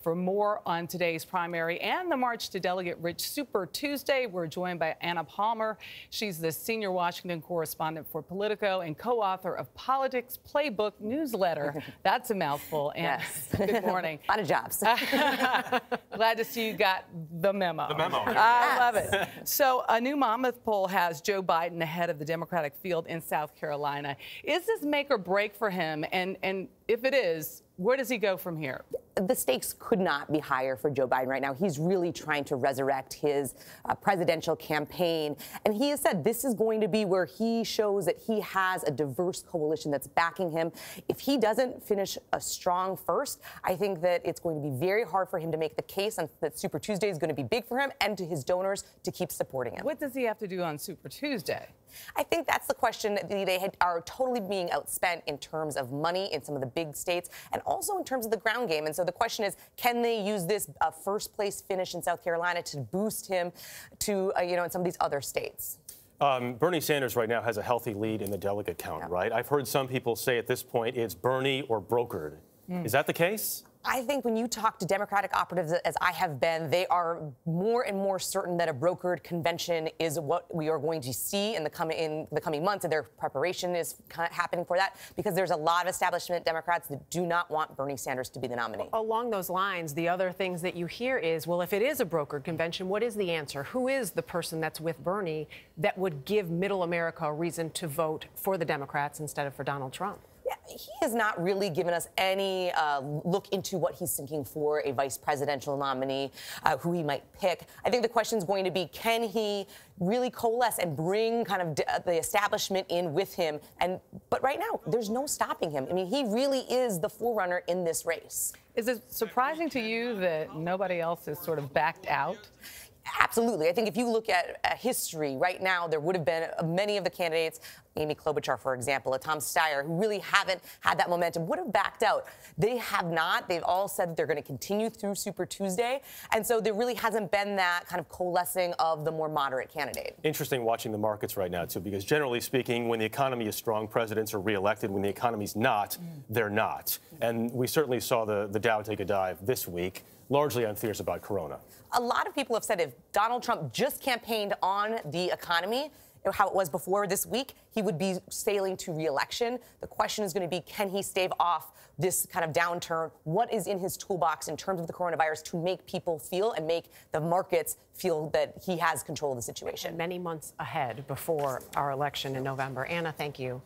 For more on today's primary and the March to Delegate Rich Super Tuesday, we're joined by Anna Palmer. She's the senior Washington correspondent for Politico and co-author of Politics Playbook newsletter. That's a mouthful. And yes. Good morning. A lot of jobs. Glad to see you got the memo. The memo. I love it. So a new Monmouth poll has Joe Biden ahead of the Democratic field in South Carolina. Is this make or break for him? And if it is, where does he go from here? The stakes could not be higher for Joe Biden right now. He's really trying to resurrect his presidential campaign. And he has said this is going to be where he shows that he has a diverse coalition that's backing him. If he doesn't finish a strong first, I think that it's going to be very hard for him to make the case that Super Tuesday is going to be big for him and to his donors to keep supporting him. What does he have to do on Super Tuesday? I think that's the question. They are totally being outspent in terms of money in some of the big states and also in terms of the ground game. And so the question is, can they use this first place finish in South Carolina to boost him to, in some of these other states? Bernie Sanders right now has a healthy lead in the delegate count, right? I've heard some people say at this point it's Bernie or brokered. Is that the case? I think when you talk to Democratic operatives, as I have been, they are more and more certain that a brokered convention is what we are going to see in the coming months, and their preparation is happening for that, because there's a lot of establishment Democrats that do not want Bernie Sanders to be the nominee. Along those lines, the other things that you hear is, well, if it is a brokered convention, what is the answer? Who is the person that's with Bernie that would give middle America a reason to vote for the Democrats instead of for Donald Trump? He has not really given us any look into what he's thinking for a vice presidential nominee, who he might pick. I think the question is going to be, can he really coalesce and bring kind of the establishment in with him? But right now, there's no stopping him. I mean, he really is the forerunner in this race. Is it surprising to you that nobody else has sort of backed out? Absolutely. I think if you look at history right now, there would have been many of the candidates, Amy Klobuchar, for example, Tom Steyer, who really haven't had that momentum, would have backed out. They have not. They've all said that they're going to continue through Super Tuesday. And so there really hasn't been that kind of coalescing of the more moderate candidate. Interesting watching the markets right now, too, because generally speaking, when the economy is strong, presidents are reelected. When the economy's not, they're not. And we certainly saw the Dow take a dive this week, largely on fears about corona. A lot of people have said if Donald Trump just campaigned on the economy, how it was before this week, he would be sailing to re-election. The question is going to be, can he stave off this kind of downturn? What is in his toolbox in terms of the coronavirus to make people feel and make the markets feel that he has control of the situation? Many months ahead before our election in November. Anna, thank you.